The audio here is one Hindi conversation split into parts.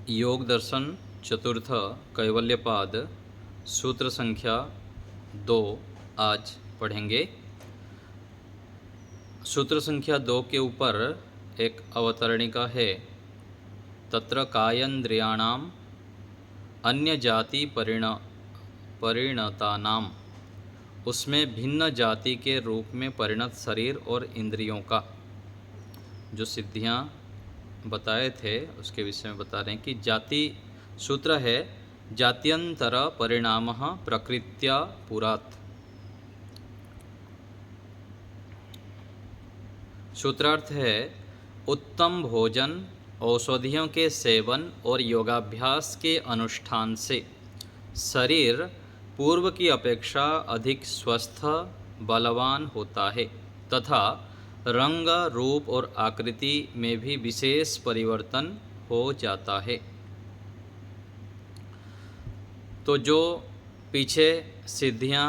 योग दर्शन चतुर्थ कैवल्यपाद सूत्र संख्या 2 आज पढ़ेंगे। सूत्र संख्या 2 के ऊपर एक अवतरणिका है। तत्र कायन्द्रियाणाम अन्य जाति परिणतानाम, उसमें भिन्न जाति के रूप में परिणत शरीर और इंद्रियों का जो सिद्धियां बताए थे उसके विषय में बता रहे हैं कि जाति सूत्र है जात्यंतर परिणाम प्रकृत्या पुरात्। सूत्रार्थ है उत्तम भोजन, औषधियों के सेवन और योगाभ्यास के अनुष्ठान से शरीर पूर्व की अपेक्षा अधिक स्वस्थ बलवान होता है तथा रंग रूप और आकृति में भी विशेष परिवर्तन हो जाता है। तो जो पीछे सिद्धियां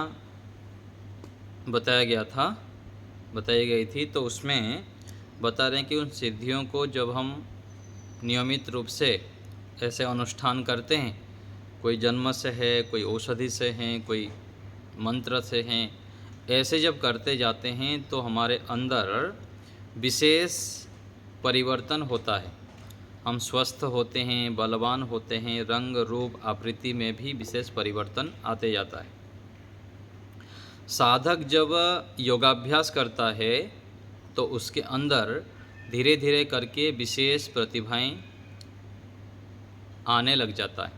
बताई गई थी तो उसमें बता रहे हैं कि उन सिद्धियों को जब हम नियमित रूप से ऐसे अनुष्ठान करते हैं, कोई जन्म से है, कोई औषधि से हैं, कोई मंत्र से हैं, ऐसे जब करते जाते हैं तो हमारे अंदर विशेष परिवर्तन होता है। हम स्वस्थ होते हैं, बलवान होते हैं, रंग रूप आकृति में भी विशेष परिवर्तन आते जाता है। साधक जब योगाभ्यास करता है तो उसके अंदर धीरे धीरे करके विशेष प्रतिभाएं आने लग जाता है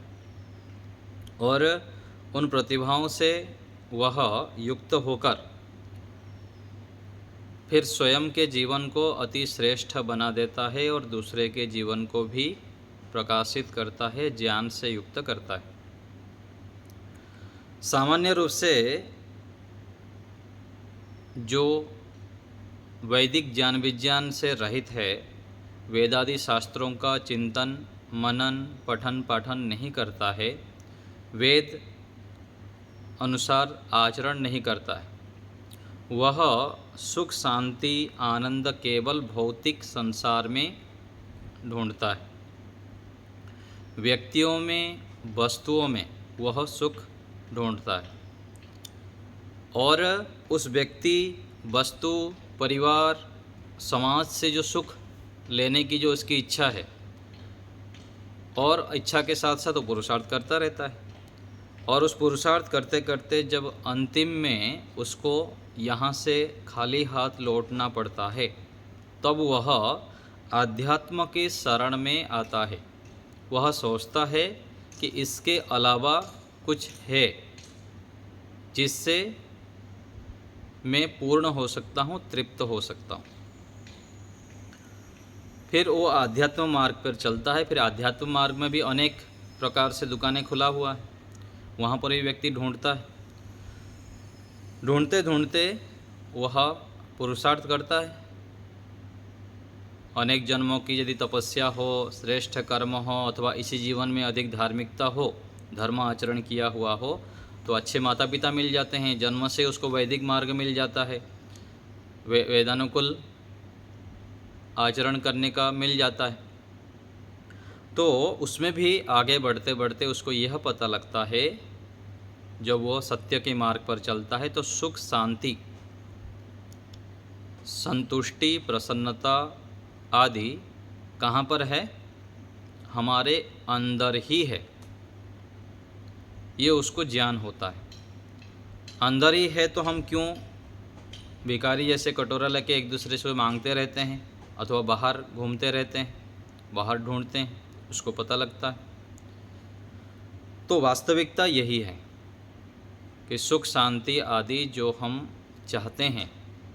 और उन प्रतिभाओं से वह युक्त होकर फिर स्वयं के जीवन को अति श्रेष्ठ बना देता है और दूसरे के जीवन को भी प्रकाशित करता है, ज्ञान से युक्त करता है। सामान्य रूप से जो वैदिक ज्ञान विज्ञान से रहित है, वेदादि शास्त्रों का चिंतन मनन पठन पाठन नहीं करता है, वेद अनुसार आचरण नहीं करता है, वह सुख शांति आनंद केवल भौतिक संसार में ढूंढता है। व्यक्तियों में, वस्तुओं में वह सुख ढूंढता है और उस व्यक्ति, वस्तु, परिवार, समाज से जो सुख लेने की जो उसकी इच्छा है और इच्छा के साथ साथ वो पुरुषार्थ करता रहता है और उस पुरुषार्थ करते करते जब अंतिम में उसको यहाँ से खाली हाथ लौटना पड़ता है तब वह आध्यात्म के शरण में आता है। वह सोचता है कि इसके अलावा कुछ है जिससे मैं पूर्ण हो सकता हूँ, तृप्त हो सकता हूँ। फिर वो आध्यात्म मार्ग पर चलता है। फिर आध्यात्म मार्ग में भी अनेक प्रकार से दुकानें खुला हुआ है, वहाँ पर भी व्यक्ति ढूंढता है। ढूंढते ढूंढते वह पुरुषार्थ करता है। अनेक जन्मों की यदि तपस्या हो, श्रेष्ठ कर्म हो अथवा इसी जीवन में अधिक धार्मिकता हो, धर्म आचरण किया हुआ हो तो अच्छे माता पिता मिल जाते हैं, जन्म से उसको वैदिक मार्ग मिल जाता है, वेदानुकूल आचरण करने का मिल जाता है। तो उसमें भी आगे बढ़ते बढ़ते उसको यह पता लगता है, जब वो सत्य के मार्ग पर चलता है तो सुख शांति संतुष्टि प्रसन्नता आदि कहाँ पर है? हमारे अंदर ही है। ये उसको ज्ञान होता है। अंदर ही है तो हम क्यों भिखारी जैसे कटोरा लेके एक दूसरे से मांगते रहते हैं अथवा बाहर घूमते रहते हैं, बाहर ढूंढते हैं, उसको पता लगता है। तो वास्तविकता यही है कि सुख शांति आदि जो हम चाहते हैं,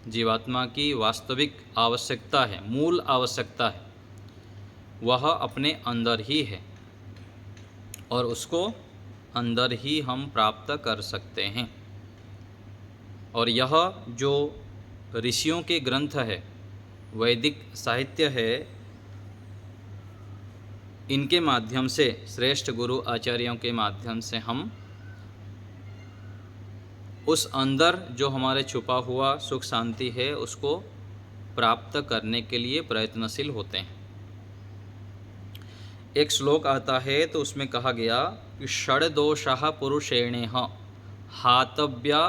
जीवात्मा की वास्तविक आवश्यकता है, मूल आवश्यकता है, वह अपने अंदर ही है और उसको अंदर ही हम प्राप्त कर सकते हैं। और यह जो ऋषियों के ग्रंथ है, वैदिक साहित्य है, इनके माध्यम से, श्रेष्ठ गुरु आचार्यों के माध्यम से हम उस अंदर जो हमारे छुपा हुआ सुख शांति है उसको प्राप्त करने के लिए प्रयत्नशील होते हैं। एक श्लोक आता है तो उसमें कहा गया कि षड्दोषाः पुरुषेणेह हातव्या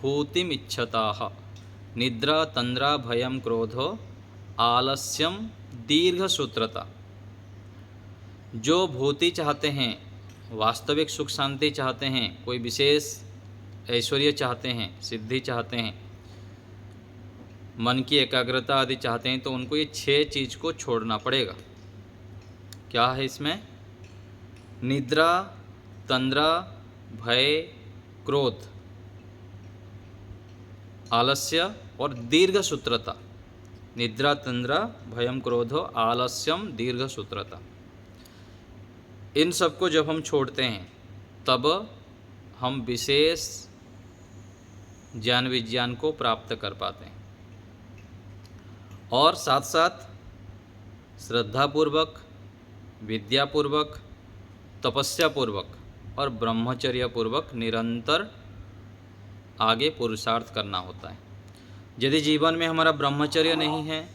भूतिमिच्छताः निद्रा तंद्रा भयम क्रोधो आलस्यम दीर्घसूत्रता। जो भूति चाहते हैं, वास्तविक सुख शांति चाहते हैं, कोई विशेष ऐश्वर्य चाहते हैं, सिद्धि चाहते हैं, मन की एकाग्रता आदि चाहते हैं, तो उनको ये 6 चीज़ को छोड़ना पड़ेगा। क्या है इसमें? निद्रा, तंद्रा, भय, क्रोध, आलस्य और दीर्घ सूत्रता। निद्रा, तंद्रा, भयम, क्रोधो, आलस्यम, दीर्घ सूत्रता। इन सबको जब हम छोड़ते हैं तब हम विशेष ज्ञान विज्ञान को प्राप्त कर पाते हैं। और साथ साथ श्रद्धापूर्वक, विद्यापूर्वक, तपस्यापूर्वक और ब्रह्मचर्यपूर्वक निरंतर आगे पुरुषार्थ करना होता है। यदि जीवन में हमारा ब्रह्मचर्य नहीं है,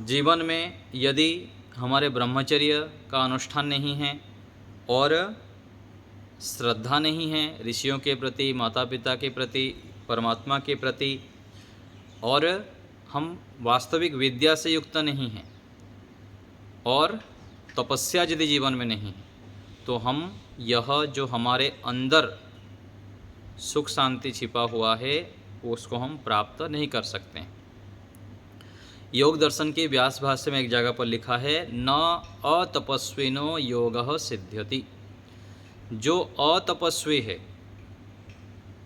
जीवन में यदि हमारे ब्रह्मचर्य का अनुष्ठान नहीं है और श्रद्धा नहीं है ऋषियों के प्रति, माता पिता के प्रति, परमात्मा के प्रति, और हम वास्तविक विद्या से युक्त नहीं हैं और तपस्या यदि जीवन में नहीं है, तो हम यह जो हमारे अंदर सुख शांति छिपा हुआ है उसको हम प्राप्त नहीं कर सकते हैं। योग दर्शन के व्यास भाष्य में एक जगह पर लिखा है, न अतपस्विनो योगः सिद्ध्यति। जो अतपस्वी है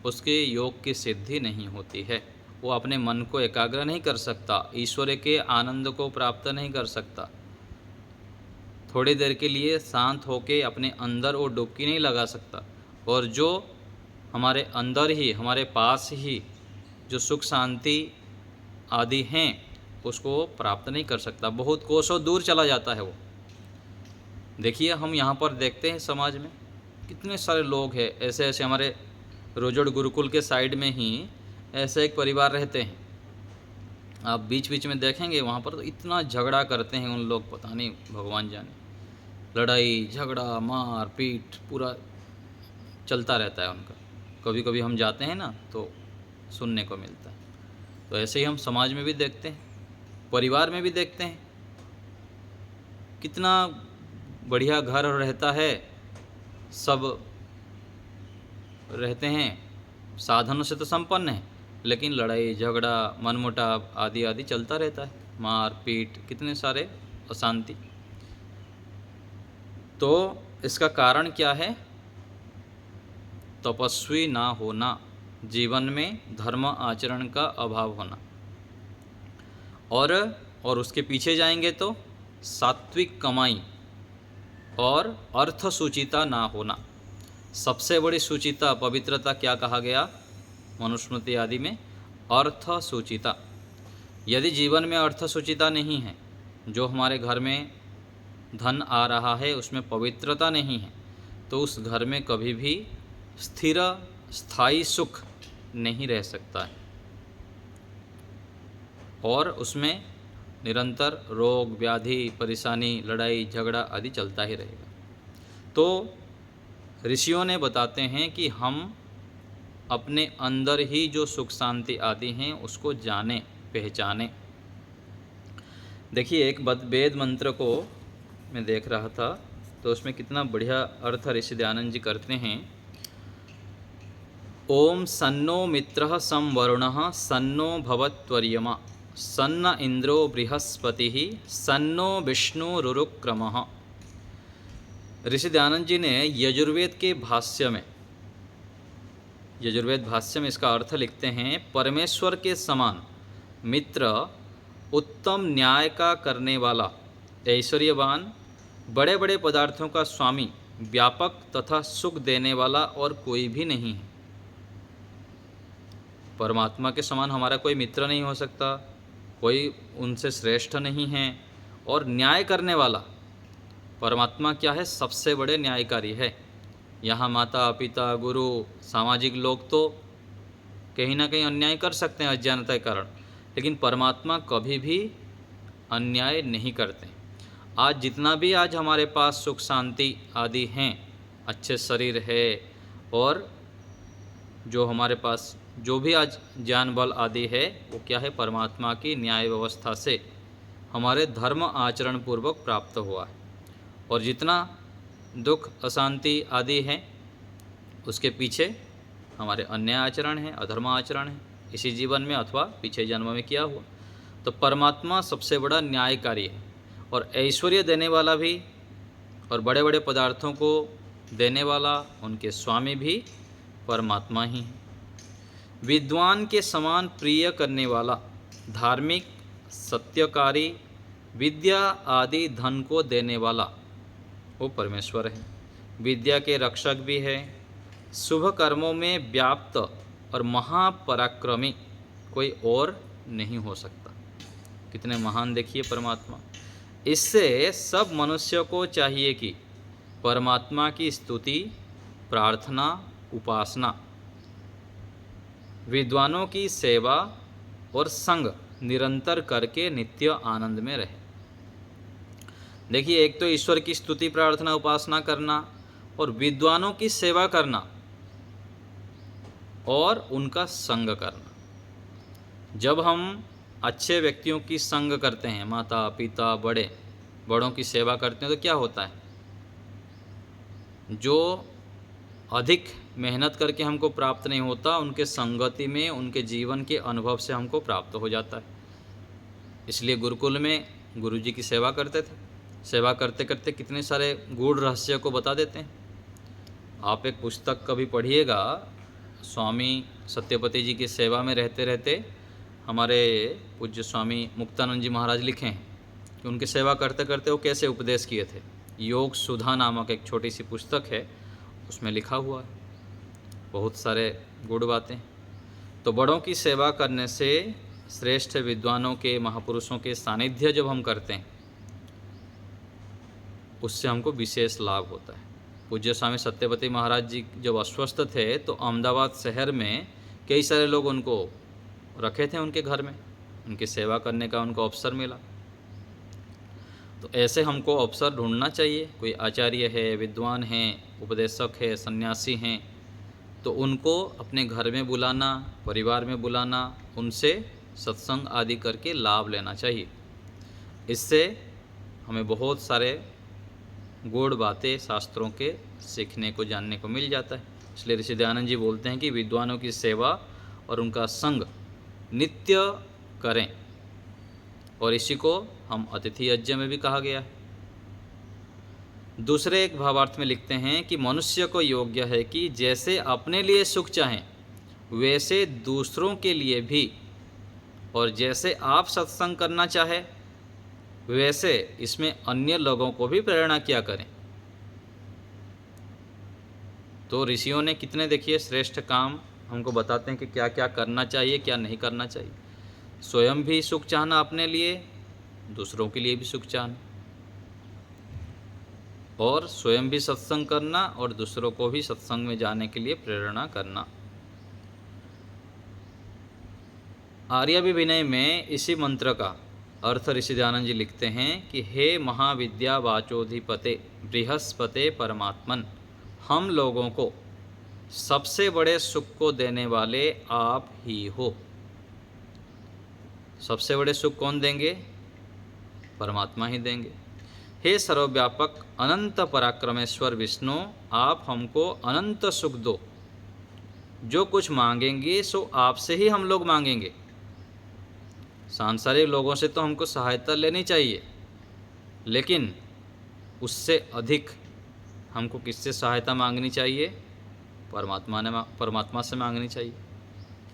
उसके योग की सिद्धि नहीं होती है। वो अपने मन को एकाग्र नहीं कर सकता, ईश्वर के आनंद को प्राप्त नहीं कर सकता, थोड़ी देर के लिए शांत होके अपने अंदर वो डुबकी नहीं लगा सकता। और जो हमारे अंदर ही, हमारे पास ही जो सुख शांति आदि हैं उसको प्राप्त नहीं कर सकता, बहुत कोसों दूर चला जाता है वो। देखिए, हम यहाँ पर देखते हैं समाज में कितने सारे लोग हैं ऐसे ऐसे। हमारे रोजड़ गुरुकुल के साइड में ही ऐसे एक परिवार रहते हैं, आप बीच बीच में देखेंगे वहाँ पर तो इतना झगड़ा करते हैं उन लोग, पता नहीं भगवान जाने। लड़ाई झगड़ा मार पीट पूरा चलता रहता है उनका। कभी कभी हम जाते हैं ना तो सुनने को मिलता है। तो ऐसे ही हम समाज में भी देखते हैं, परिवार में भी देखते हैं। कितना बढ़िया घर रहता है, सब रहते हैं, साधनों से तो संपन्न है, लेकिन लड़ाई झगड़ा मनमुटाव आदि आदि चलता रहता है, मार पीट, कितने सारे अशांति। तो इसका कारण क्या है? तपस्वी ना होना, जीवन में धर्म आचरण का अभाव होना। और उसके पीछे जाएंगे तो सात्विक कमाई और अर्थ सूचिता ना होना। सबसे बड़ी सूचिता, पवित्रता क्या कहा गया मनुस्मृति आदि में? अर्थ सूचिता। यदि जीवन में अर्थ सूचिता नहीं है, जो हमारे घर में धन आ रहा है उसमें पवित्रता नहीं है, तो उस घर में कभी भी स्थिर स्थायी सुख नहीं रह सकता है और उसमें निरंतर रोग व्याधि परेशानी लड़ाई झगड़ा आदि चलता ही रहेगा। तो ऋषियों ने बताते हैं कि हम अपने अंदर ही जो सुख शांति आदि हैं उसको जानें, पहचानें। देखिए, एक वेद मंत्र को मैं देख रहा था तो उसमें कितना बढ़िया अर्थ ऋषि दयानंद जी करते हैं। ओम सन्नो मित्रः सं वरुणः सन्नो भवत्वर्यमा सन्न इंद्रो बृहस्पतिः सन्नो विष्णुरुरुक्रमः। ऋषि दयानंद जी ने यजुर्वेद के भाष्य में, यजुर्वेद भाष्य में इसका अर्थ लिखते हैं, परमेश्वर के समान मित्र, उत्तम न्याय का करने वाला, ऐश्वर्यवान, बड़े बड़े पदार्थों का स्वामी, व्यापक तथा सुख देने वाला और कोई भी नहीं है। परमात्मा के समान हमारा कोई मित्र नहीं हो सकता, कोई उनसे श्रेष्ठ नहीं है। और न्याय करने वाला, परमात्मा क्या है? सबसे बड़े न्यायकारी है। यहाँ माता पिता गुरु सामाजिक लोग तो कहीं ना कहीं अन्याय कर सकते हैं अज्ञानता के कारण, लेकिन परमात्मा कभी भी अन्याय नहीं करते। आज जितना भी आज हमारे पास सुख शांति आदि हैं, अच्छे शरीर है, और जो हमारे पास जो भी आज ज्ञान बल आदि है, वो क्या है? परमात्मा की न्याय व्यवस्था से हमारे धर्म आचरण पूर्वक प्राप्त हुआ है। और जितना दुख अशांति आदि है, उसके पीछे हमारे अन्याय आचरण है, अधर्म आचरण है, इसी जीवन में अथवा पिछले जन्म में किया हुआ। तो परमात्मा सबसे बड़ा न्यायकारी है, और ऐश्वर्य देने वाला भी, और बड़े बड़े पदार्थों को देने वाला, उनके स्वामी भी परमात्मा ही है। विद्वान के समान प्रिय करने वाला, धार्मिक, सत्यकारी, विद्या आदि धन को देने वाला, वो परमेश्वर है। विद्या के रक्षक भी है, शुभ कर्मों में व्याप्त और महापराक्रमी कोई और नहीं हो सकता। कितने महान देखिए परमात्मा। इससे सब मनुष्यों को चाहिए कि परमात्मा की स्तुति, प्रार्थना, उपासना, विद्वानों की सेवा और संग निरंतर करके नित्य आनंद में रहे। देखिए, एक तो ईश्वर की स्तुति, प्रार्थना, उपासना करना, और विद्वानों की सेवा करना, और उनका संग करना। जब हम अच्छे व्यक्तियों की संग करते हैं, माता पिता बड़ों की सेवा करते हैं, तो क्या होता है? जो अधिक मेहनत करके हमको प्राप्त नहीं होता, उनके संगति में, उनके जीवन के अनुभव से हमको प्राप्त हो जाता है। इसलिए गुरुकुल में गुरुजी की सेवा करते थे। सेवा करते करते कितने सारे गूढ़ रहस्य को बता देते हैं। आप एक पुस्तक कभी पढ़िएगा, स्वामी सत्यपति जी की सेवा में रहते रहते हमारे पूज्य स्वामी मुक्तानंद जी महाराज लिखे हैं कि उनकी सेवा करते करते वो कैसे उपदेश किए थे। योग सुधा नामक एक छोटी सी पुस्तक है, उसमें लिखा हुआ है बहुत सारे गुड़ बातें। तो बड़ों की सेवा करने से, श्रेष्ठ विद्वानों के, महापुरुषों के सानिध्य जब हम करते हैं, उससे हमको विशेष लाभ होता है। पूज्य स्वामी सत्यपति महाराज जी जब अस्वस्थ थे, तो अहमदाबाद शहर में कई सारे लोग उनको रखे थे उनके घर में, उनकी सेवा करने का उनको अवसर मिला। तो ऐसे हमको अवसर ढूंढना चाहिए। कोई आचार्य है, विद्वान हैं, उपदेशक है, सन्यासी हैं, तो उनको अपने घर में बुलाना, परिवार में बुलाना, उनसे सत्संग आदि करके लाभ लेना चाहिए। इससे हमें बहुत सारे गूढ़ बातें शास्त्रों के सीखने को, जानने को मिल जाता है। इसलिए ऋषि दयानंद जी बोलते हैं कि विद्वानों की सेवा और उनका संग नित्य करें, और इसी को हम अतिथि यज्ञ में भी कहा गया है। दूसरे एक भावार्थ में लिखते हैं कि मनुष्य को योग्य है कि जैसे अपने लिए सुख चाहें, वैसे दूसरों के लिए भी, और जैसे आप सत्संग करना चाहे, वैसे इसमें अन्य लोगों को भी प्रेरणा किया करें। तो ऋषियों ने कितने, देखिए, श्रेष्ठ काम हमको बताते हैं कि क्या क्या करना चाहिए, क्या नहीं करना चाहिए। स्वयं भी सुख चाहना अपने लिए, दूसरों के लिए भी सुख चाहना, और स्वयं भी सत्संग करना, और दूसरों को भी सत्संग में जाने के लिए प्रेरणा करना। आर्याभिविनय में इसी मंत्र का अर्थ ऋषि दयानंद जी लिखते हैं कि हे महाविद्या वाचोधिपते बृहस्पते परमात्मन, हम लोगों को सबसे बड़े सुख को देने वाले आप ही हो। सबसे बड़े सुख कौन देंगे? परमात्मा ही देंगे। हे सर्वव्यापक अनंत पराक्रमेश्वर विष्णु, आप हमको अनंत सुख दो। जो कुछ मांगेंगे सो आपसे ही हम लोग मांगेंगे। सांसारिक लोगों से तो हमको सहायता लेनी चाहिए, लेकिन उससे अधिक हमको किससे सहायता मांगनी चाहिए? परमात्मा से मांगनी चाहिए।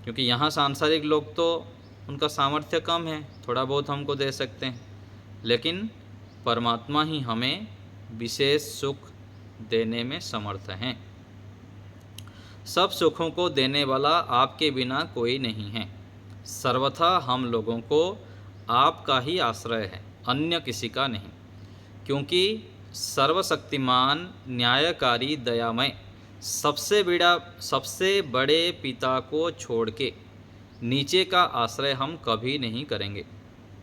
क्योंकि यहाँ सांसारिक लोग तो उनका सामर्थ्य कम है, थोड़ा बहुत हमको दे सकते हैं, लेकिन परमात्मा ही हमें विशेष सुख देने में समर्थ हैं। सब सुखों को देने वाला आपके बिना कोई नहीं है। सर्वथा हम लोगों को आपका ही आश्रय है, अन्य किसी का नहीं। क्योंकि सर्वशक्तिमान, न्यायकारी, दयामय, सबसे बड़े पिता को छोड़ के नीचे का आश्रय हम कभी नहीं करेंगे।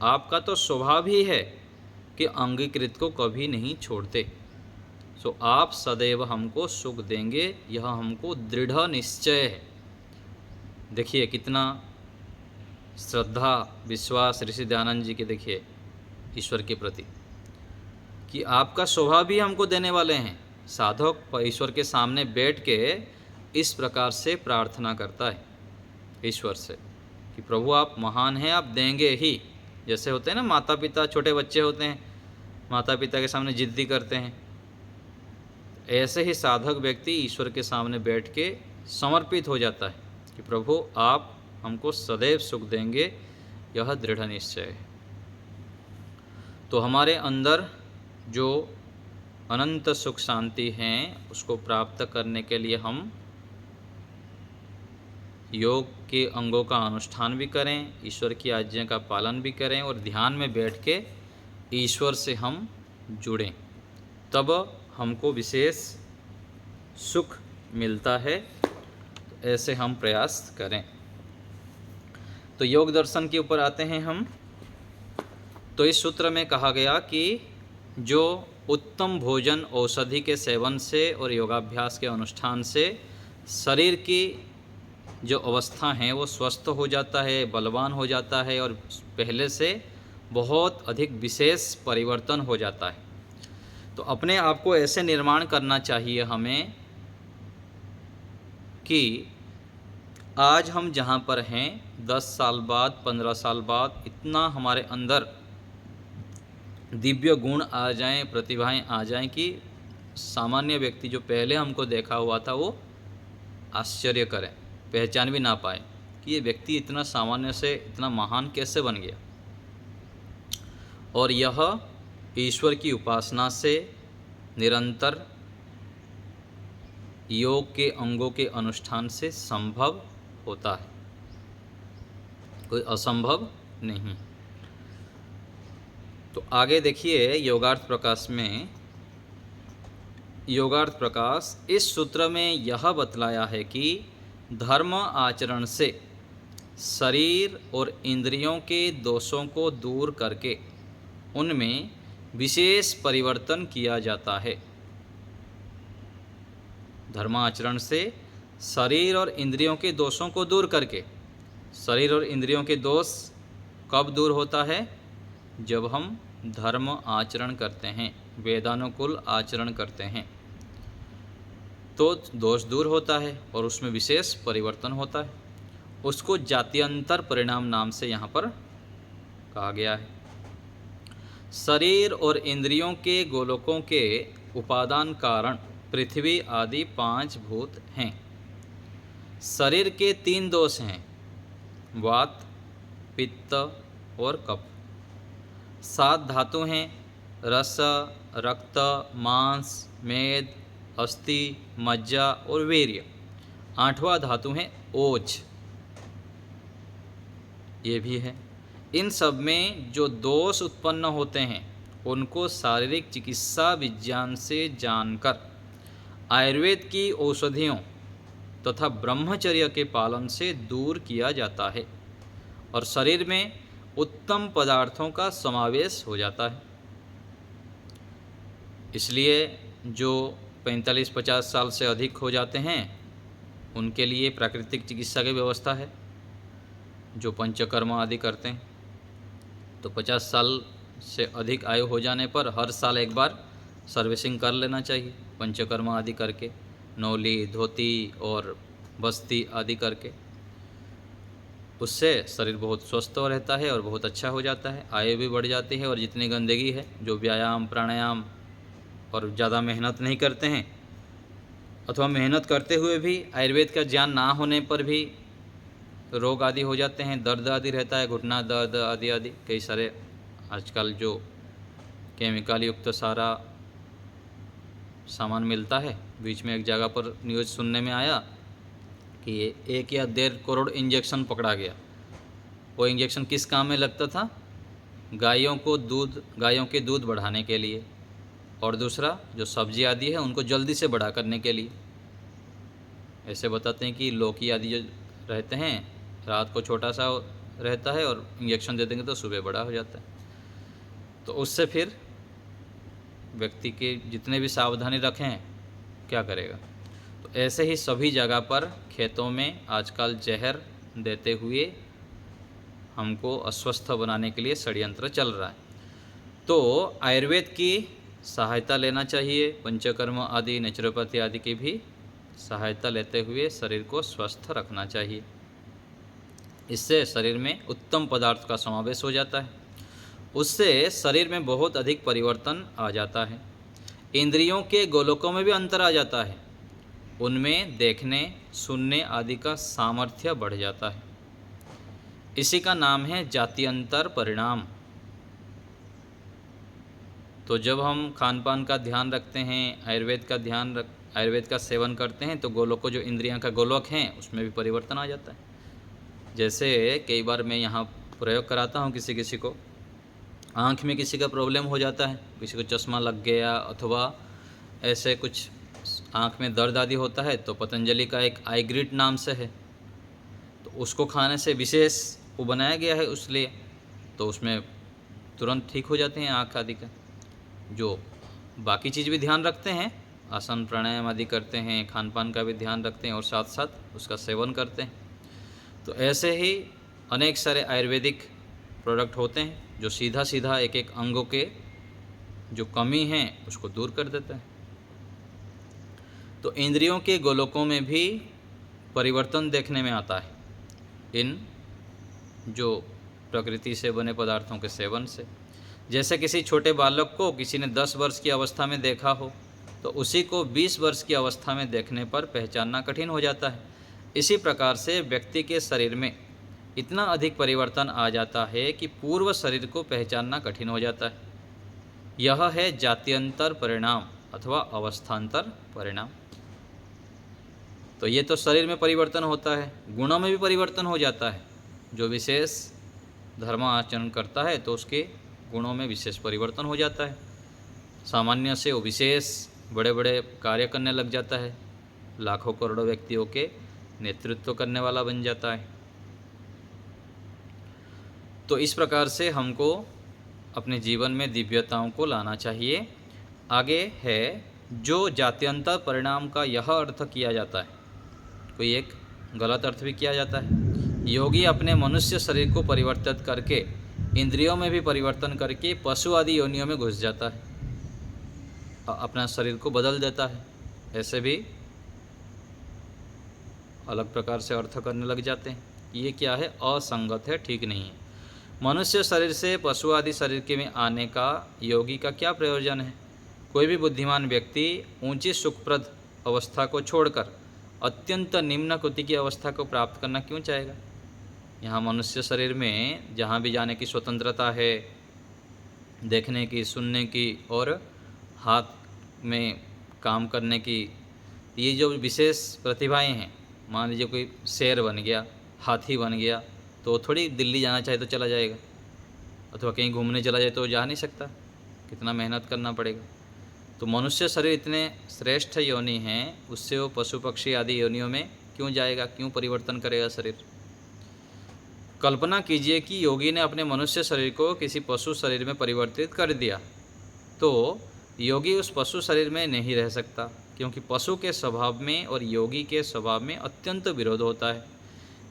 आपका तो स्वभाव ही है कि अंगीकृत को कभी नहीं छोड़ते। सो आप सदैव हमको सुख देंगे, यह हमको दृढ़ निश्चय है। देखिए कितना श्रद्धा विश्वास ऋषि दयानंद जी के देखिए ईश्वर के प्रति, कि आपका स्वभाव भी हमको देने वाले हैं। साधक ईश्वर के सामने बैठ के इस प्रकार से प्रार्थना करता है ईश्वर से कि प्रभु आप महान हैं, आप देंगे ही। जैसे होते हैं ना माता पिता, छोटे बच्चे होते हैं, माता पिता के सामने जिद्दी करते हैं, ऐसे ही साधक व्यक्ति ईश्वर के सामने बैठ के समर्पित हो जाता है कि प्रभु आप हमको सदैव सुख देंगे, यह दृढ़ निश्चय है। तो हमारे अंदर जो अनंत सुख शांति हैं उसको प्राप्त करने के लिए हम योग के अंगों का अनुष्ठान भी करें, ईश्वर की आज्ञा का पालन भी करें और ध्यान में बैठ के ईश्वर से हम जुड़ें, तब हमको विशेष सुख मिलता है। तो ऐसे हम प्रयास करें। तो योग दर्शन के ऊपर आते हैं हम। तो इस सूत्र में कहा गया कि जो उत्तम भोजन औषधि के सेवन से और योगाभ्यास के अनुष्ठान से शरीर की जो अवस्था है वो स्वस्थ हो जाता है, बलवान हो जाता है और पहले से बहुत अधिक विशेष परिवर्तन हो जाता है। तो अपने आप को ऐसे निर्माण करना चाहिए हमें कि आज हम जहाँ पर हैं 10 साल बाद 15 साल बाद इतना हमारे अंदर दिव्य गुण आ जाएं, प्रतिभाएं आ जाएं कि सामान्य व्यक्ति जो पहले हमको देखा हुआ था वो आश्चर्य करें, पहचान भी ना पाए कि ये व्यक्ति इतना सामान्य से इतना महान कैसे बन गया। और यह ईश्वर की उपासना से निरंतर योग के अंगों के अनुष्ठान से संभव होता है, कोई असंभव नहीं। तो आगे देखिए योगार्थ प्रकाश में, योगार्थ प्रकाश इस सूत्र में यह बतलाया है कि धर्म आचरण से शरीर और इंद्रियों के दोषों को दूर करके उनमें विशेष परिवर्तन किया जाता है। धर्माचरण से शरीर और इंद्रियों के दोषों को दूर करके, शरीर और इंद्रियों के दोष कब दूर होता है? जब हम धर्म आचरण करते हैं, वेदानुकूल आचरण करते हैं, तो दोष दूर होता है और उसमें विशेष परिवर्तन होता है। उसको जात्यंतर परिणाम नाम से यहाँ पर कहा गया है। शरीर और इंद्रियों के गोलकों के उपादान कारण पृथ्वी आदि 5 भूत हैं। शरीर के 3 दोष हैं, वात, पित्त और कफ। 7 धातु हैं, रस, रक्त, मांस, मेद, अस्थि, मज्जा और वीर्य। 8वां धातु है ओज, ये भी है। इन सब में जो दोष उत्पन्न होते हैं उनको शारीरिक चिकित्सा विज्ञान से जानकर आयुर्वेद की औषधियों तथा ब्रह्मचर्य के पालन से दूर किया जाता है और शरीर में उत्तम पदार्थों का समावेश हो जाता है। इसलिए जो 45-50 साल से अधिक हो जाते हैं उनके लिए प्राकृतिक चिकित्सा की व्यवस्था है, जो पंचकर्म आदि करते हैं। तो 50 साल से अधिक आयु हो जाने पर हर साल एक बार सर्विसिंग कर लेना चाहिए, पंचकर्म आदि करके, नौली, धोती और बस्ती आदि करके। उससे शरीर बहुत स्वस्थ रहता है और बहुत अच्छा हो जाता है, आयु भी बढ़ जाती है। और जितनी गंदगी है, जो व्यायाम प्राणायाम और ज़्यादा मेहनत नहीं करते हैं अथवा मेहनत करते हुए भी आयुर्वेद का ज्ञान ना होने पर भी रोग आदि हो जाते हैं, दर्द आदि रहता है, घुटना दर्द आदि आदि कई सारे आजकल जो केमिकल युक्त सारा सामान मिलता है। बीच में एक जगह पर न्यूज़ सुनने में आया कि 1 या 1.5 करोड़ इंजेक्शन पकड़ा गया। वो इंजेक्शन किस काम में लगता था? गायों के दूध बढ़ाने के लिए, और दूसरा जो सब्जी आदि है उनको जल्दी से बड़ा करने के लिए। ऐसे बताते हैं कि लौकी आदि जो रहते हैं, रात को छोटा सा रहता है और इंजेक्शन दे देंगे तो सुबह बड़ा हो जाता है। तो उससे फिर व्यक्ति के जितने भी सावधानी रखें क्या करेगा। तो ऐसे ही सभी जगह पर खेतों में आजकल जहर देते हुए हमको अस्वस्थ बनाने के लिए षड्यंत्र चल रहा है। तो आयुर्वेद की सहायता लेना चाहिए, पंचकर्म आदि नेचुरोपैथी आदि की भी सहायता लेते हुए शरीर को स्वस्थ रखना चाहिए। इससे शरीर में उत्तम पदार्थ का समावेश हो जाता है, उससे शरीर में बहुत अधिक परिवर्तन आ जाता है। इंद्रियों के गोलकों में भी अंतर आ जाता है, उनमें देखने सुनने आदि का सामर्थ्य बढ़ जाता है। इसी का नाम है जात्यंतर परिणाम। तो जब हम खान पान का ध्यान रखते हैं, आयुर्वेद का सेवन करते हैं, तो गोलकों जो इंद्रियां का गोलक हैं उसमें भी परिवर्तन आ जाता है। जैसे कई बार मैं यहाँ प्रयोग कराता हूँ, किसी को आँख में किसी का प्रॉब्लम हो जाता है, किसी को चश्मा लग गया अथवा ऐसे कुछ आँख में दर्द आदि होता है, तो पतंजलि का एक आईग्रिट नाम से है, तो उसको खाने से विशेष वो बनाया गया है उसलिए, तो उसमें तुरंत ठीक हो जाते हैं आँख आदि का। जो बाकी चीज़ भी ध्यान रखते हैं, आसन प्राणायाम आदि करते हैं, खान पान का भी ध्यान रखते हैं और साथ साथ उसका सेवन करते हैं। तो ऐसे ही अनेक सारे आयुर्वेदिक प्रोडक्ट होते हैं जो सीधा सीधा एक एक अंगों के जो कमी है उसको दूर कर देता है। तो इंद्रियों के गोलकों में भी परिवर्तन देखने में आता है इन जो प्रकृति से बने पदार्थों के सेवन से। जैसे किसी छोटे बालक को किसी ने 10 वर्ष की अवस्था में देखा हो, तो उसी को 20 वर्ष की अवस्था में देखने पर पहचानना कठिन हो जाता है। इसी प्रकार से व्यक्ति के शरीर में इतना अधिक परिवर्तन आ जाता है कि पूर्व शरीर को पहचानना कठिन हो जाता है। यह है जात्यंतर परिणाम अथवा अवस्थांतर परिणाम। तो ये तो शरीर में परिवर्तन होता है, गुणों में भी परिवर्तन हो जाता है। जो विशेष धर्म आचरण करता है तो उसके गुणों में विशेष परिवर्तन हो जाता है। सामान्य से वो विशेष बड़े बड़े कार्य करने लग जाता है, लाखों करोड़ों व्यक्तियों के नेतृत्व करने वाला बन जाता है। तो इस प्रकार से हमको अपने जीवन में दिव्यताओं को लाना चाहिए। आगे है जो जात्यंतर परिणाम का यह अर्थ किया जाता है, कोई एक गलत अर्थ भी किया जाता है। योगी अपने मनुष्य शरीर को परिवर्तित करके इंद्रियों में भी परिवर्तन करके पशु आदि योनियों में घुस जाता है, अपना शरीर को बदल देता है। ऐसे भी अलग प्रकार से अर्थ करने लग जाते हैं। ये क्या है? असंगत है, ठीक नहीं है। मनुष्य शरीर से पशु आदि शरीर के में आने का योगी का क्या प्रयोजन है? कोई भी बुद्धिमान व्यक्ति ऊंची सुखप्रद अवस्था को छोड़कर अत्यंत निम्न कोटि की अवस्था को प्राप्त करना क्यों चाहेगा? यहाँ मनुष्य शरीर में जहाँ भी जाने की स्वतंत्रता है, देखने की, सुनने की और हाथ में काम करने की, ये जो विशेष प्रतिभाएं हैं, मान लीजिए कोई शेर बन गया, हाथी बन गया, तो थोड़ी दिल्ली जाना चाहे तो चला जाएगा, अथवा कहीं घूमने चला जाए तो जा नहीं सकता, कितना मेहनत करना पड़ेगा। तो मनुष्य शरीर इतने श्रेष्ठ योनि हैं, उससे वो पशु पक्षी आदि योनियों में क्यों जाएगा, क्यों परिवर्तन करेगा शरीर? कल्पना कीजिए कि योगी ने अपने मनुष्य शरीर को किसी पशु शरीर में परिवर्तित कर दिया, तो योगी उस पशु शरीर में नहीं रह सकता, क्योंकि पशु के स्वभाव में और योगी के स्वभाव में अत्यंत विरोध होता है।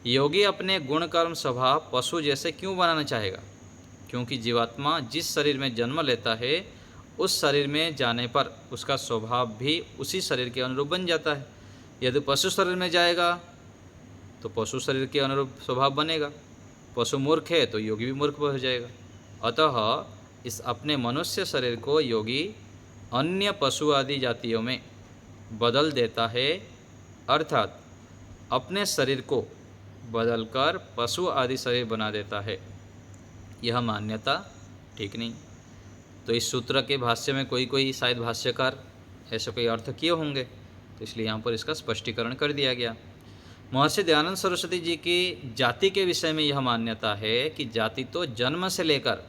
योगी अपने गुण कर्म स्वभाव पशु जैसे क्यों बनाना चाहेगा? क्योंकि जीवात्मा जिस शरीर में जन्म लेता है उस शरीर में जाने पर उसका स्वभाव भी उसी शरीर के अनुरूप बन जाता है। यदि पशु शरीर में जाएगा तो पशु शरीर के अनुरूप स्वभाव बनेगा। पशु मूर्ख है तो योगी भी मूर्ख हो जाएगा। अतः इस अपने मनुष्य शरीर को योगी अन्य पशु आदि जातियों में बदल देता है, अर्थात अपने शरीर को बदलकर पशु आदि शरीर बना देता है। यह मान्यता ठीक नहीं। तो इस सूत्र के भाष्य में कोई शायद भाष्यकार ऐसे कोई अर्थ किए होंगे, तो इसलिए यहाँ पर इसका स्पष्टीकरण कर दिया गया। महर्षि दयानंद सरस्वती जी की जाति के विषय में यह मान्यता है कि जाति तो जन्म से लेकर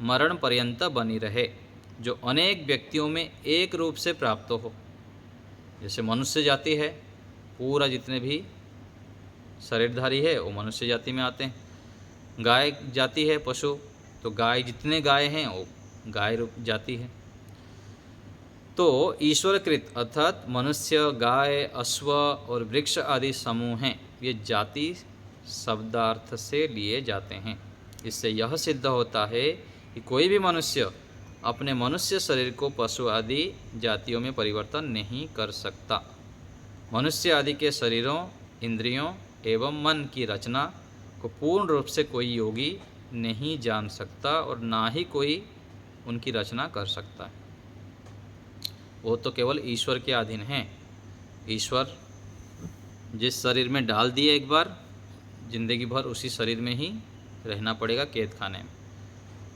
मरण पर्यंत बनी रहे, जो अनेक व्यक्तियों में एक रूप से प्राप्त हो। जैसे मनुष्य जाति है, पूरा जितने भी शरीरधारी है वो मनुष्य जाति में आते हैं। गाय जाति है पशु, तो गाय जितने गाय हैं वो गाय रूप जाति है। तो ईश्वरकृत अर्थात मनुष्य, गाय, अश्व और वृक्ष आदि समूह हैं, ये जाति शब्दार्थ से लिए जाते हैं। इससे यह सिद्ध होता है कि कोई भी मनुष्य अपने मनुष्य शरीर को पशु आदि जातियों में परिवर्तन नहीं कर सकता। मनुष्य आदि के शरीरों, इंद्रियों एवं मन की रचना को पूर्ण रूप से कोई योगी नहीं जान सकता और ना ही कोई उनकी रचना कर सकता है। वो तो केवल ईश्वर के अधीन हैं। ईश्वर जिस शरीर में डाल दिए एक बार, जिंदगी भर उसी शरीर में ही रहना पड़ेगा, कैद खाने में।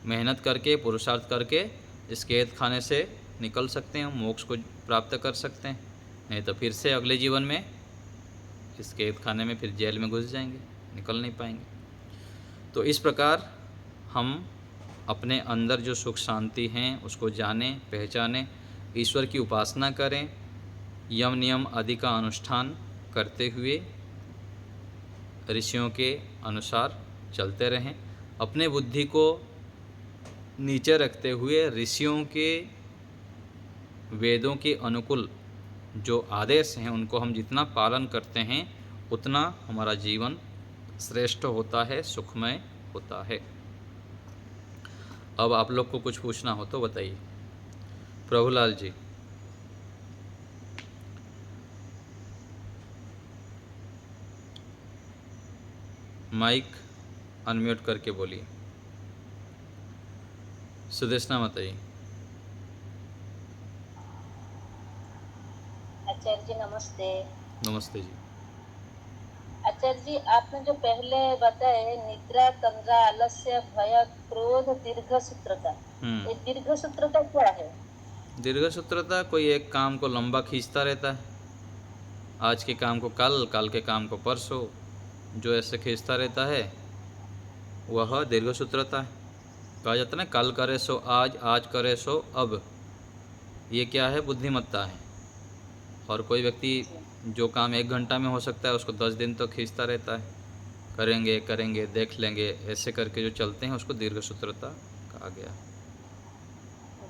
मेहनत करके, पुरुषार्थ करके इस कैद खाने से निकल सकते हैं, मोक्ष को प्राप्त कर सकते हैं, नहीं तो फिर से अगले जीवन में इस कैद खाने में फिर जेल में घुस जाएंगे, निकल नहीं पाएंगे। तो इस प्रकार हम अपने अंदर जो सुख शांति हैं उसको जानें, पहचानें, ईश्वर की उपासना करें, यम नियम आदि का अनुष्ठान करते हुए ऋषियों के अनुसार चलते रहें। अपने बुद्धि को नीचे रखते हुए ऋषियों के वेदों के अनुकूल जो आदेश हैं उनको हम जितना पालन करते हैं उतना हमारा जीवन श्रेष्ठ होता है, सुखमय होता है। अब आप लोग को कुछ पूछना हो तो बताइए। प्रभुलाल जी। माइक अनम्यूट करके बोलिए। सुदेशना बताइए। आचार्य जी नमस्ते। नमस्ते जी। आचार्य जी, आपने जो पहले बताए निद्रा, तंद्रा, आलस्य, भय, क्रोध, दीर्घ सूत्रता, ये दीर्घ सूत्रता क्या है? दीर्घ सूत्रता कोई एक काम को लंबा खींचता रहता है, आज के काम को कल, कल के काम को परसों, जो ऐसे खींचता रहता है वह दीर्घ सूत्रता है। कहा जाता है ना, कल करे सो आज, आज करे सो अब। ये क्या है? बुद्धिमत्ता है। और कोई व्यक्ति जो काम 1 घंटा में हो सकता है उसको 10 दिन तो खींचता रहता है, करेंगे करेंगे देख लेंगे, ऐसे करके जो चलते हैं उसको दीर्घ सूत्रता कहा गया।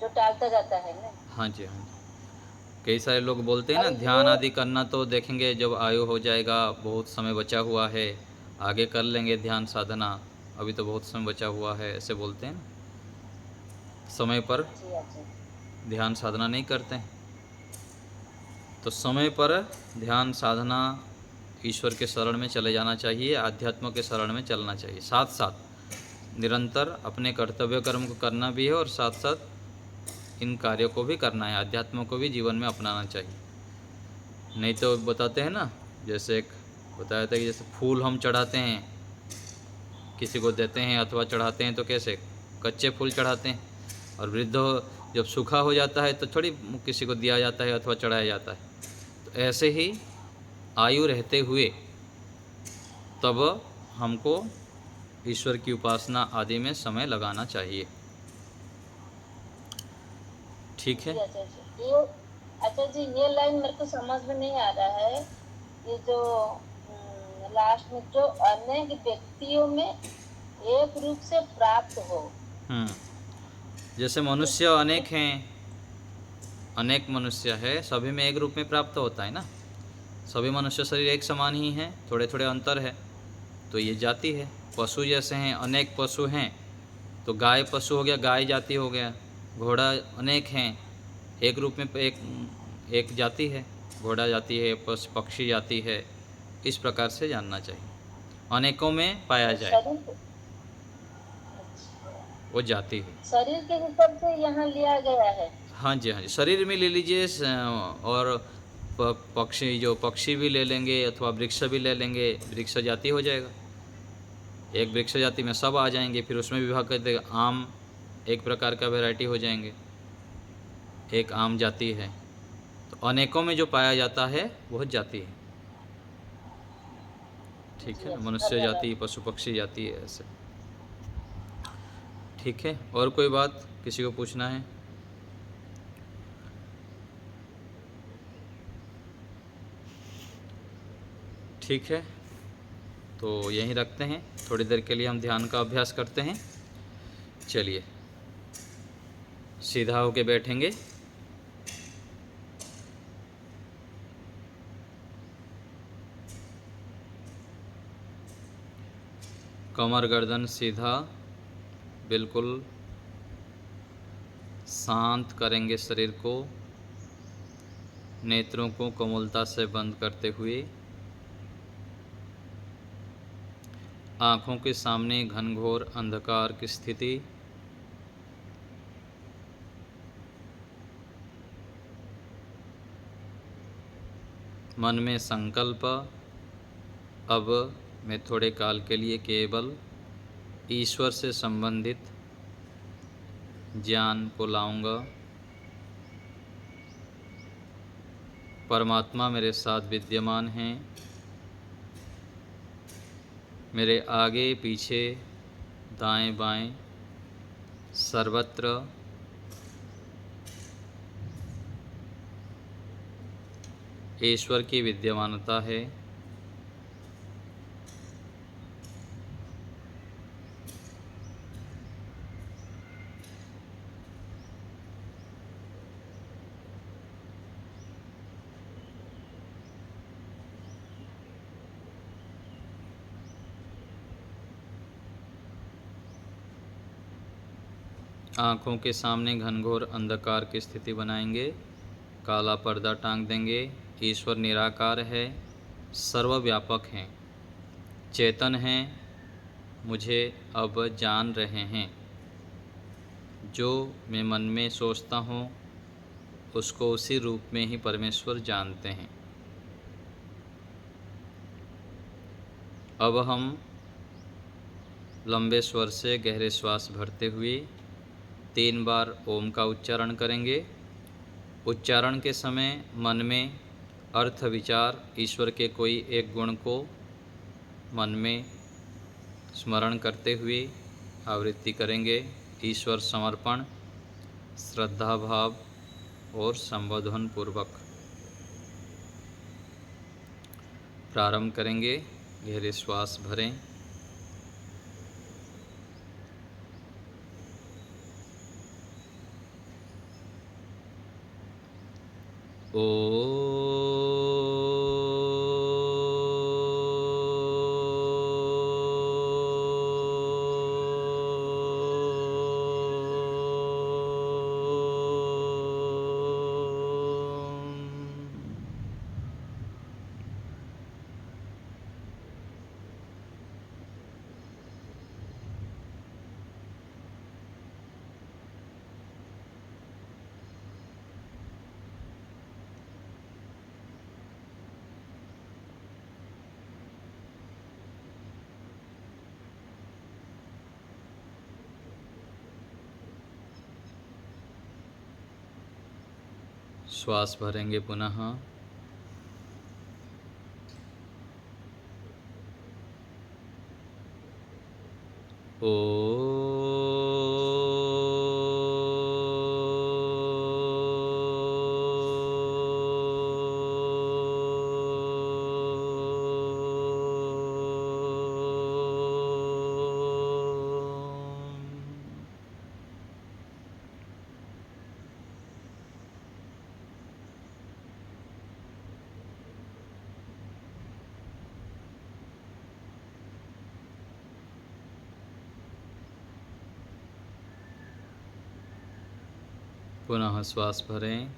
जो टालता जाता है ना। हाँ जी, हाँ जी। कई सारे लोग बोलते हैं ना, और ध्यान आदि करना तो देखेंगे जब आयु हो जाएगा, बहुत समय बचा हुआ है, आगे कर लेंगे ध्यान साधना, अभी तो बहुत समय बचा हुआ है, ऐसे बोलते हैं ना, समय पर ध्यान साधना नहीं करते हैं। तो समय पर ध्यान साधना, ईश्वर के शरण में चले जाना चाहिए, आध्यात्म के शरण में चलना चाहिए। साथ साथ निरंतर अपने कर्तव्य कर्म को करना भी है और साथ साथ इन कार्यों को भी करना है, आध्यात्म को भी जीवन में अपनाना चाहिए। नहीं तो बताते हैं ना, जैसे एक बताया था कि जैसे फूल हम चढ़ाते हैं, किसी को देते हैं अथवा चढ़ाते हैं तो कैसे कच्चे फूल चढ़ाते हैं, और वृद्ध जब सूखा हो जाता है तो थोड़ी किसी को दिया जाता है अथवा चढ़ाया जाता है। तो ऐसे ही आयु रहते हुए तब हमको ईश्वर की उपासना आदि में समय लगाना चाहिए। ठीक है। अच्छा जी, ये लाइन मेरे को समझ में नहीं आ रहा है। ये जो लास्ट में जो अनेक व्यक्तियों में एक रूप से प्राप्त हो। जैसे मनुष्य अनेक हैं, अनेक मनुष्य है, सभी में एक रूप में प्राप्त होता है ना। सभी मनुष्य शरीर एक समान ही हैं, थोड़े थोड़े अंतर है, तो ये जाति है। पशु जैसे हैं, अनेक पशु हैं, तो गाय पशु हो गया, गाय जाति हो गया। घोड़ा अनेक हैं, एक रूप में एक जाति है, घोड़ा जाति है, पक्षी जाति है। इस प्रकार से जानना चाहिए, अनेकों में पाया जाए वो जाति है। शरीर के हिसाब से यहाँ लिया गया है। हाँ जी, हाँ जी, शरीर में ले लीजिए, और पक्षी, जो पक्षी भी ले लेंगे अथवा वृक्ष भी ले लेंगे, वृक्ष जाति हो जाएगा। एक वृक्ष जाति में सब आ जाएंगे, फिर उसमें विभाग कर देगा। आम एक प्रकार का वैरायटी हो जाएंगे, एक आम जाति है। तो अनेकों में जो पाया जाता है वह जाति है। ठीक है, मनुष्य जाति, पशु पक्षी जाति है, ऐसे। ठीक है, और कोई बात किसी को पूछना है? ठीक है। तो यहीं रखते हैं, थोड़ी देर के लिए हम ध्यान का अभ्यास करते हैं। चलिए, सीधा होके बैठेंगे। कमर गर्दन सीधा, बिल्कुल शांत करेंगे शरीर को। नेत्रों को कोमलता से बंद करते हुए आँखों के सामने घनघोर अंधकार की स्थिति। मन में संकल्प, अब मैं थोड़े काल के लिए केवल ईश्वर से संबंधित ज्ञान को लाऊंगा। परमात्मा मेरे साथ विद्यमान हैं, मेरे आगे पीछे दाएं बाएं सर्वत्र ईश्वर की विद्यमानता है। आँखों के सामने घनघोर अंधकार की स्थिति बनाएंगे, काला पर्दा टांग देंगे। ईश्वर निराकार है, सर्वव्यापक हैं, चेतन हैं, मुझे अब जान रहे हैं। जो मैं मन में सोचता हूँ उसको उसी रूप में ही परमेश्वर जानते हैं। अब हम लंबे स्वर से गहरे श्वास भरते हुए 3 बार ओम का उच्चारण करेंगे। उच्चारण के समय मन में अर्थ विचार ईश्वर के कोई एक गुण को मन में स्मरण करते हुए आवृत्ति करेंगे। ईश्वर समर्पण, श्रद्धा भाव और संबोधन पूर्वक प्रारंभ करेंगे। गहरे श्वास भरें। श्वास भरेंगे पुनः। पुनः श्वास भरें।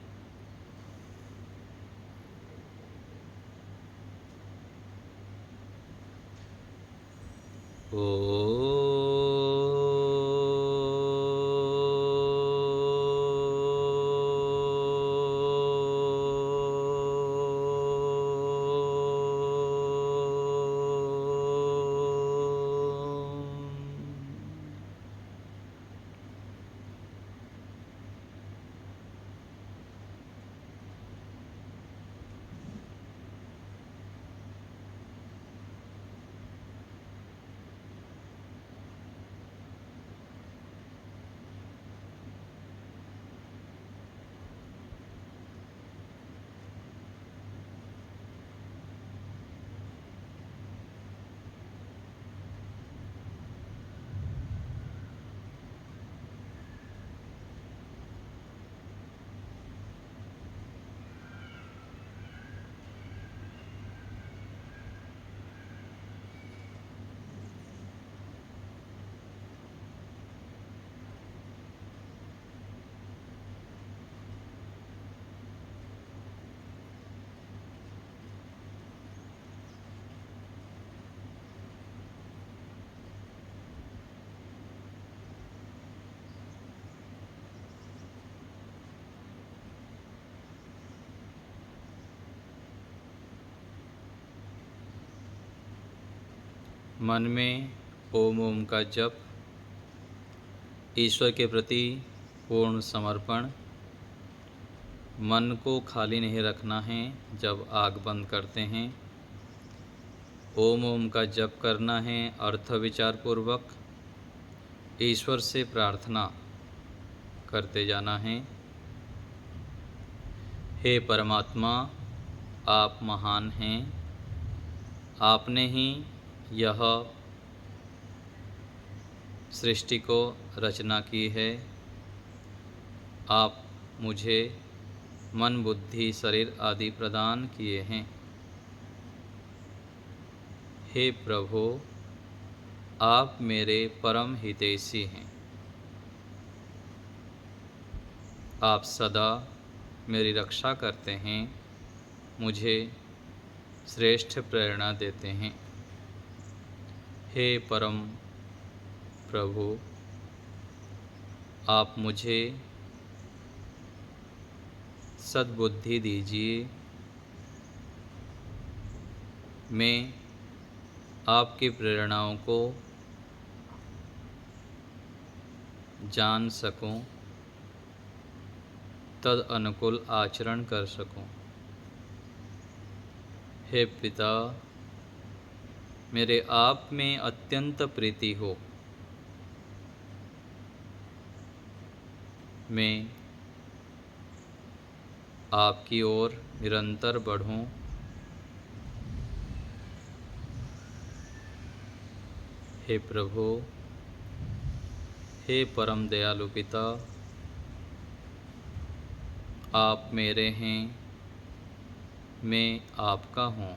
मन में ओम ओम का जप, ईश्वर के प्रति पूर्ण समर्पण। मन को खाली नहीं रखना है। जब आँख बंद करते हैं ओम ओम का जप करना है, अर्थ विचार पूर्वक ईश्वर से प्रार्थना करते जाना है। हे परमात्मा, आप महान हैं। आपने ही यह सृष्टि को रचना की है। आप मुझे मन बुद्धि शरीर आदि प्रदान किए हैं। हे प्रभु, आप मेरे परम हितैषी हैं। आप सदा मेरी रक्षा करते हैं, मुझे श्रेष्ठ प्रेरणा देते हैं। हे परम प्रभु, आप मुझे सद्बुद्धि दीजिए। मैं आपकी प्रेरणाओं को जान सकूं, तद अनुकूल आचरण कर सकूं। हे पिता, मेरे आप में अत्यंत प्रीति हो। मैं आपकी ओर निरंतर बढ़ूं। हे प्रभु, हे परम दयालु पिता, आप मेरे हैं, मैं आपका हूँ।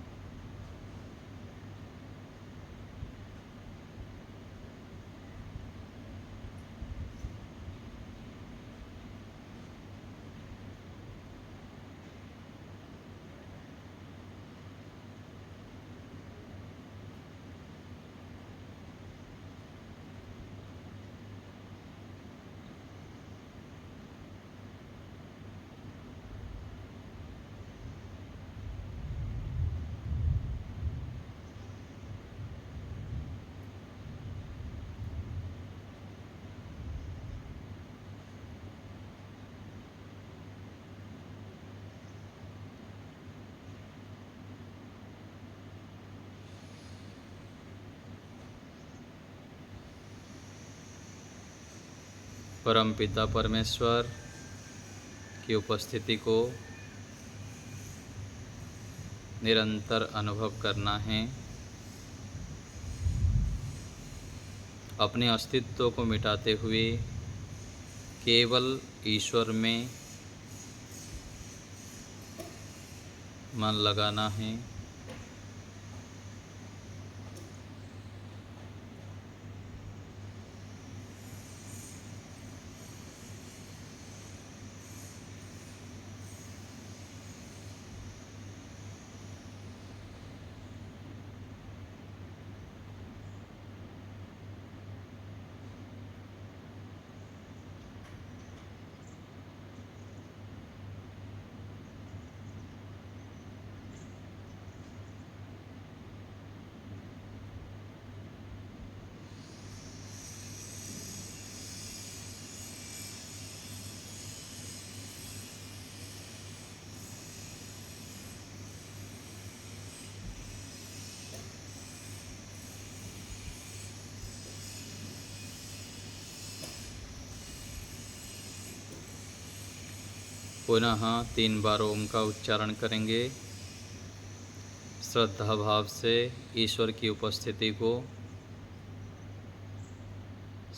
परम पिता परमेश्वर की उपस्थिति को निरंतर अनुभव करना है। अपने अस्तित्व को मिटाते हुए केवल ईश्वर में मन लगाना है। पुनः 3 बार ओम का उच्चारण करेंगे। श्रद्धा भाव से ईश्वर की उपस्थिति को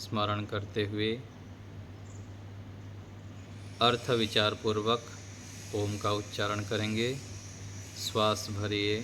स्मरण करते हुए अर्थ विचार पूर्वक ओम का उच्चारण करेंगे। श्वास भरिए।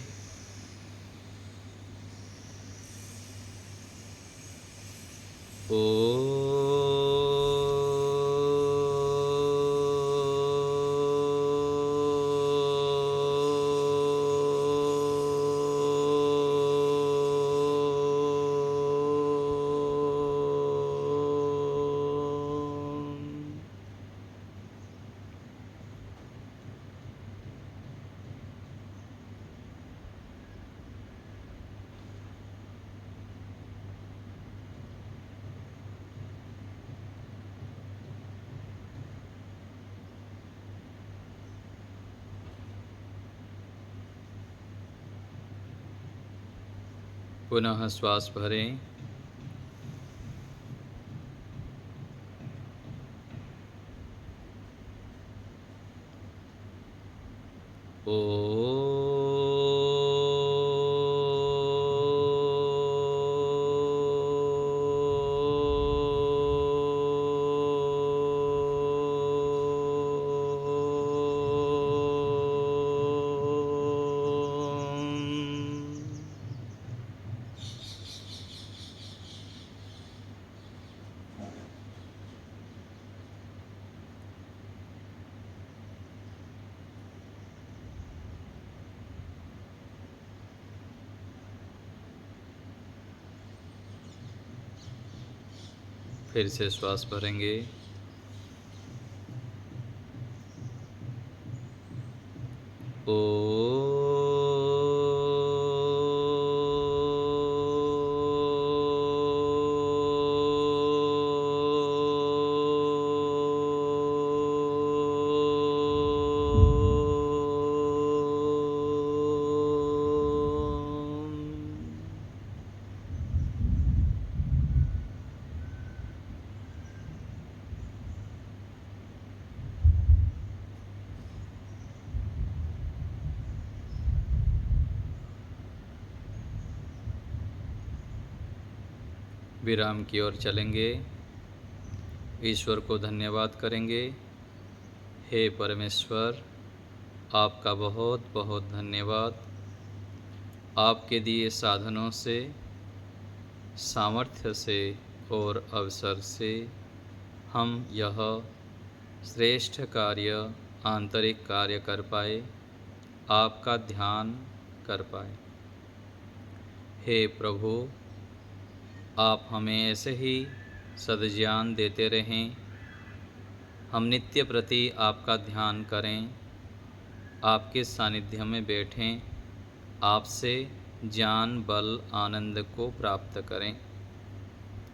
पुनः श्वास भरें। फिर से श्वास भरेंगे। विराम की ओर चलेंगे। ईश्वर को धन्यवाद करेंगे। हे परमेश्वर, आपका बहुत बहुत धन्यवाद। आपके दिए साधनों से, सामर्थ्य से और अवसर से हम यह श्रेष्ठ कार्य, आंतरिक कार्य कर पाए, आपका ध्यान कर पाए। हे प्रभु, आप हमें ऐसे ही सद्ज्ञान देते रहें। हम नित्य प्रति आपका ध्यान करें, आपके सानिध्य में बैठें, आपसे ज्ञान, बल, आनंद को प्राप्त करें।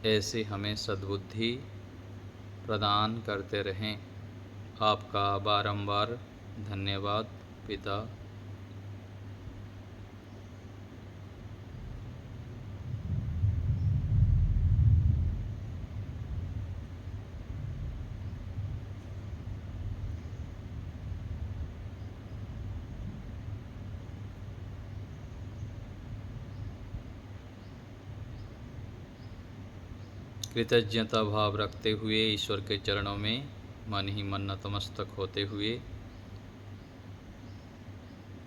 ऐसे हमें सद्बुद्धि प्रदान करते रहें। आपका बारंबार धन्यवाद पिता। कृतज्ञता भाव रखते हुए ईश्वर के चरणों में मन ही मन नतमस्तक होते हुए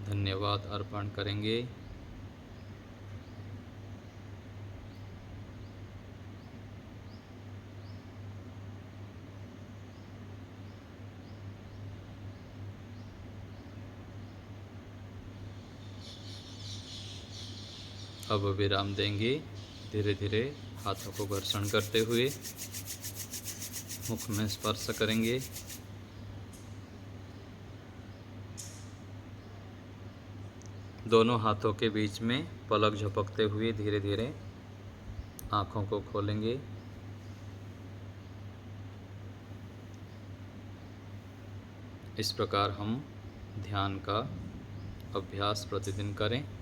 धन्यवाद अर्पण करेंगे। अब विराम देंगे। धीरे धीरे हाथों को घर्षण करते हुए मुख में स्पर्श करेंगे। दोनों हाथों के बीच में पलक झपकते हुए धीरे धीरे आँखों को खोलेंगे। इस प्रकार हम ध्यान का अभ्यास प्रतिदिन करें।